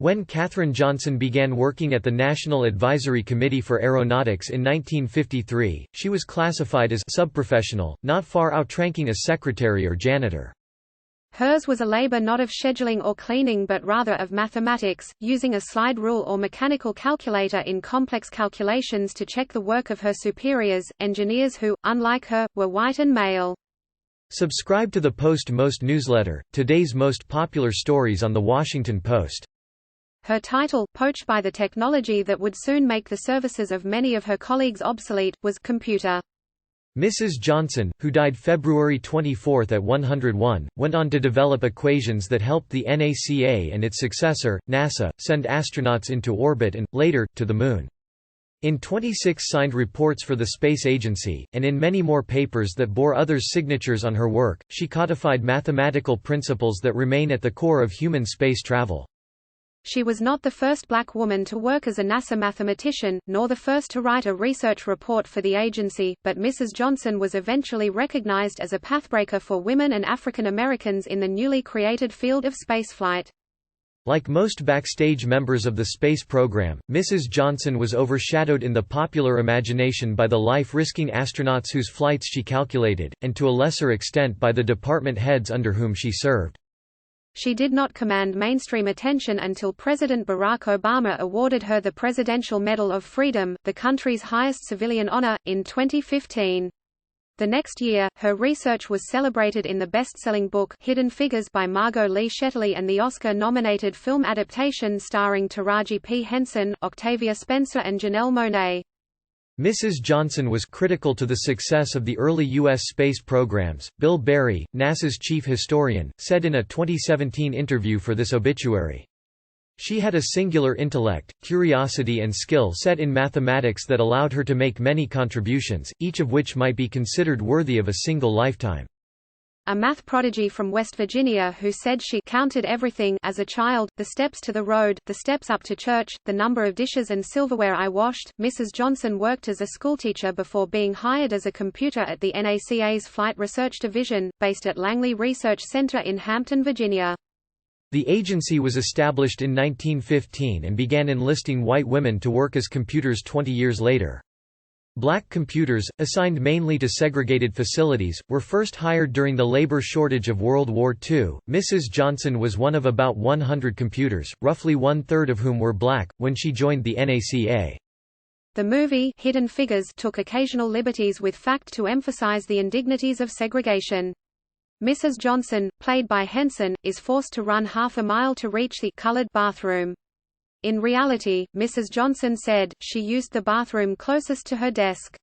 When Katherine Johnson began working at the National Advisory Committee for Aeronautics in 1953, she was classified as subprofessional, not far outranking a secretary or janitor. Hers was a labor not of scheduling or cleaning but rather of mathematics, using a slide rule or mechanical calculator in complex calculations to check the work of her superiors, engineers who, unlike her, were white and male. Subscribe to the Post-Most newsletter, today's most popular stories on The Washington Post. Her title, poached by the technology that would soon make the services of many of her colleagues obsolete, was computer. Mrs. Johnson, who died February 24 at 101, went on to develop equations that helped the NACA and its successor, NASA, send astronauts into orbit and, later, to the Moon. In 26 signed reports for the Space Agency, and in many more papers that bore others' signatures on her work, she codified mathematical principles that remain at the core of human space travel. She was not the first black woman to work as a NASA mathematician, nor the first to write a research report for the agency, but Mrs. Johnson was eventually recognized as a pathbreaker for women and African Americans in the newly created field of spaceflight. Like most backstage members of the space program, Mrs. Johnson was overshadowed in the popular imagination by the life-risking astronauts whose flights she calculated, and to a lesser extent by the department heads under whom she served. She did not command mainstream attention until President Barack Obama awarded her the Presidential Medal of Freedom, the country's highest civilian honor, in 2015. The next year, her research was celebrated in the best-selling book Hidden Figures by Margot Lee Shetterly and the Oscar-nominated film adaptation starring Taraji P. Henson, Octavia Spencer and Janelle Monáe. Mrs. Johnson was critical to the success of the early U.S. space programs. Bill Barry, NASA's chief historian, said in a 2017 interview for this obituary, "She had a singular intellect, curiosity and skill set in mathematics that allowed her to make many contributions, each of which might be considered worthy of a single lifetime." A math prodigy from West Virginia who said she counted everything as a child, the steps to the road, the steps up to church, the number of dishes and silverware I washed. Mrs. Johnson worked as a schoolteacher before being hired as a computer at the NACA's Flight Research Division, based at Langley Research Center in Hampton, Virginia. The agency was established in 1915 and began enlisting white women to work as computers 20 years later. Black computers, assigned mainly to segregated facilities, were first hired during the labor shortage of World War II. Mrs. Johnson was one of about 100 computers, roughly one-third of whom were black, when she joined the NACA. The movie Hidden Figures took occasional liberties with fact to emphasize the indignities of segregation. Mrs. Johnson, played by Henson, is forced to run half a mile to reach the colored bathroom. In reality, Mrs. Johnson said, she used the bathroom closest to her desk.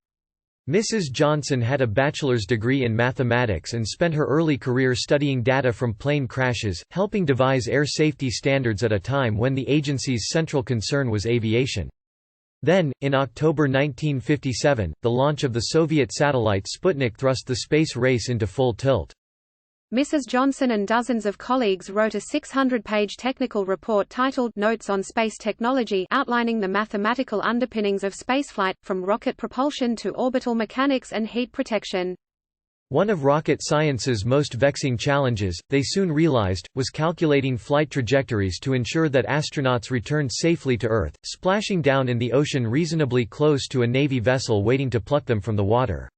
Mrs. Johnson had a bachelor's degree in mathematics and spent her early career studying data from plane crashes, helping devise air safety standards at a time when the agency's central concern was aviation. Then, in October 1957, the launch of the Soviet satellite Sputnik thrust the space race into full tilt. Mrs. Johnson and dozens of colleagues wrote a 600-page technical report titled Notes on Space Technology, outlining the mathematical underpinnings of spaceflight, from rocket propulsion to orbital mechanics and heat protection. One of rocket science's most vexing challenges, they soon realized, was calculating flight trajectories to ensure that astronauts returned safely to Earth, splashing down in the ocean reasonably close to a Navy vessel waiting to pluck them from the water.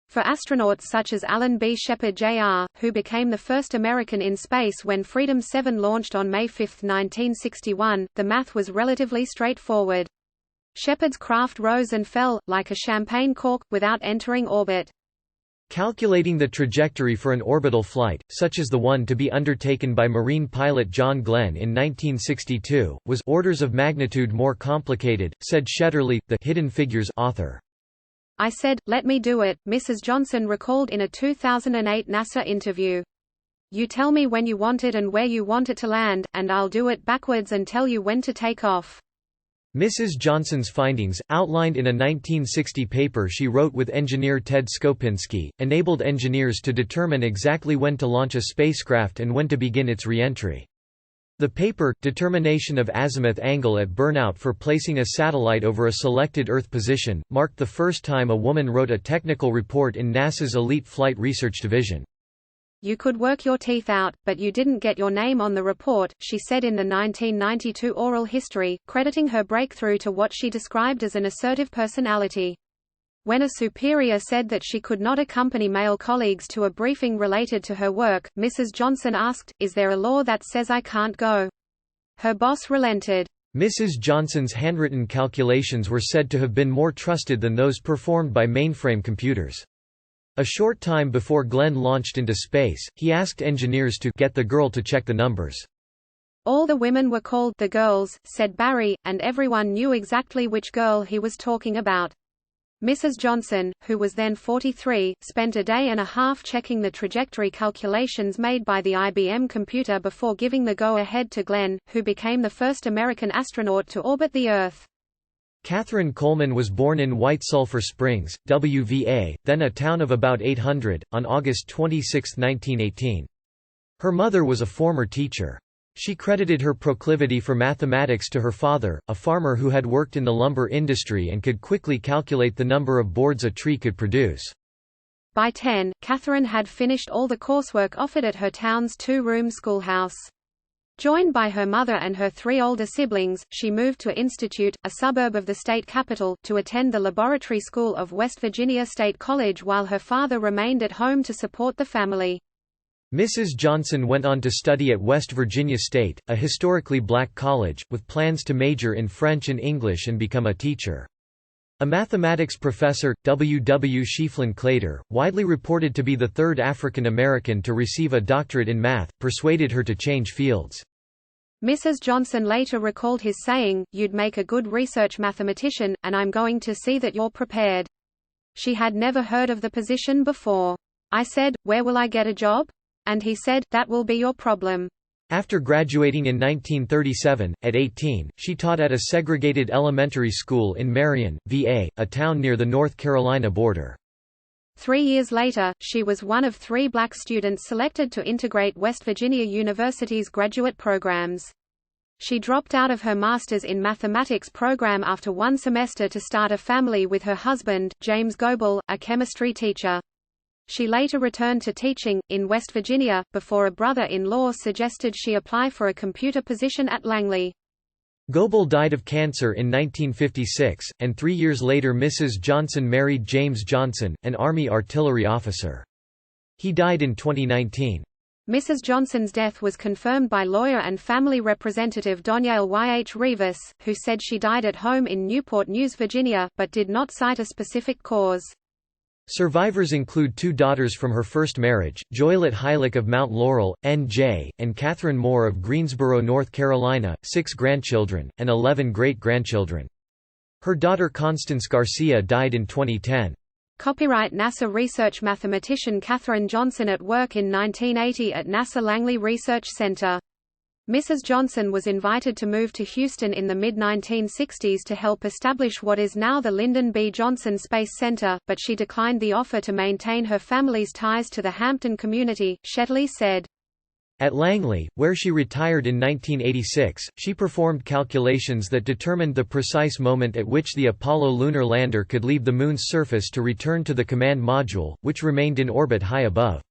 For astronauts such as Alan B. Shepard Jr., who became the first American in space when Freedom 7 launched on May 5, 1961, the math was relatively straightforward. Shepard's craft rose and fell, like a champagne cork, without entering orbit. Calculating the trajectory for an orbital flight, such as the one to be undertaken by Marine pilot John Glenn in 1962, was orders of magnitude more complicated, said Shetterly, the Hidden Figures author. I said, let me do it, Mrs. Johnson recalled in a 2008 NASA interview. You tell me when you want it and where you want it to land, and I'll do it backwards and tell you when to take off. Mrs. Johnson's findings, outlined in a 1960 paper she wrote with engineer Ted Skopinski, enabled engineers to determine exactly when to launch a spacecraft and when to begin its re-entry. The paper, Determination of Azimuth Angle at Burnout for Placing a Satellite Over a Selected Earth Position, marked the first time a woman wrote a technical report in NASA's Elite Flight Research Division. "You could work your teeth out, but you didn't get your name on the report," she said in the 1992 oral history, crediting her breakthrough to what she described as an assertive personality. When a superior said that she could not accompany male colleagues to a briefing related to her work, Mrs. Johnson asked, "Is there a law that says I can't go?" Her boss relented. Mrs. Johnson's handwritten calculations were said to have been more trusted than those performed by mainframe computers. A short time before Glenn launched into space, he asked engineers to get the girl to check the numbers. "All the women were called the girls," said Barry, and everyone knew exactly which girl he was talking about. Mrs. Johnson, who was then 43, spent a day and a half checking the trajectory calculations made by the IBM computer before giving the go-ahead to Glenn, who became the first American astronaut to orbit the Earth. Katherine Coleman was born in White Sulphur Springs, WVA, then a town of about 800, on August 26, 1918. Her mother was a former teacher. She credited her proclivity for mathematics to her father, a farmer who had worked in the lumber industry and could quickly calculate the number of boards a tree could produce. By 10, Katherine had finished all the coursework offered at her town's two-room schoolhouse. Joined by her mother and her three older siblings, she moved to Institute, a suburb of the state capital, to attend the laboratory school of West Virginia State College while her father remained at home to support the family. Mrs. Johnson went on to study at West Virginia State, a historically black college, with plans to major in French and English and become a teacher. A mathematics professor, W. W. Schieffelin Claytor, widely reported to be the third African American to receive a doctorate in math, persuaded her to change fields. Mrs. Johnson later recalled his saying, "You'd make a good research mathematician, and I'm going to see that you're prepared." She had never heard of the position before. "I said, 'Where will I get a job?' And he said, 'That will be your problem.'" After graduating in 1937, at 18, she taught at a segregated elementary school in Marion, VA, a town near the North Carolina border. 3 years later, she was one of 3 black students selected to integrate West Virginia University's graduate programs. She dropped out of her master's in mathematics program after 1 semester to start a family with her husband, James Goebel, a chemistry teacher. She later returned to teaching, in West Virginia, before a brother-in-law suggested she apply for a computer position at Langley. Goebel died of cancer in 1956, and 3 years later Mrs. Johnson married James Johnson, an Army artillery officer. He died in 2019. Mrs. Johnson's death was confirmed by lawyer and family representative Donielle Y.H. Rivas, who said she died at home in Newport News, Virginia, but did not cite a specific cause. Survivors include 2 daughters from her first marriage, Joylet Heilich of Mount Laurel, N.J., and Catherine Moore of Greensboro, North Carolina, 6 grandchildren, and 11 great-grandchildren. Her daughter Constance Garcia died in 2010. Copyright NASA research mathematician Katherine Johnson at work in 1980 at NASA Langley Research Center. Mrs. Johnson was invited to move to Houston in the mid-1960s to help establish what is now the Lyndon B. Johnson Space Center, but she declined the offer to maintain her family's ties to the Hampton community, Shetley said. At Langley, where she retired in 1986, she performed calculations that determined the precise moment at which the Apollo lunar lander could leave the Moon's surface to return to the command module, which remained in orbit high above.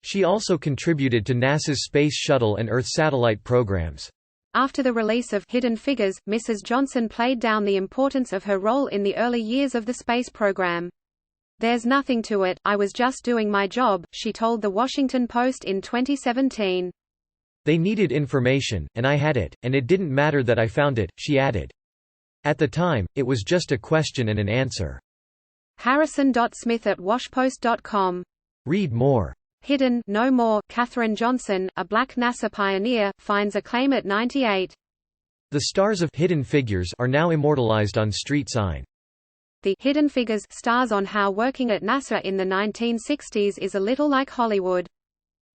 She also contributed to NASA's Space Shuttle and Earth satellite programs. After the release of Hidden Figures, Mrs. Johnson played down the importance of her role in the early years of the space program. "There's nothing to it, I was just doing my job," she told The Washington Post in 2017. "They needed information, and I had it, and it didn't matter that I found it," she added. "At the time, it was just a question and an answer." Harrison.Smith@washpost.com. Read more. Hidden No More, Katherine Johnson, a black NASA pioneer, finds acclaim at 98. The stars of Hidden Figures are now immortalized on street sign. The Hidden Figures stars on how working at NASA in the 1960s is a little like Hollywood.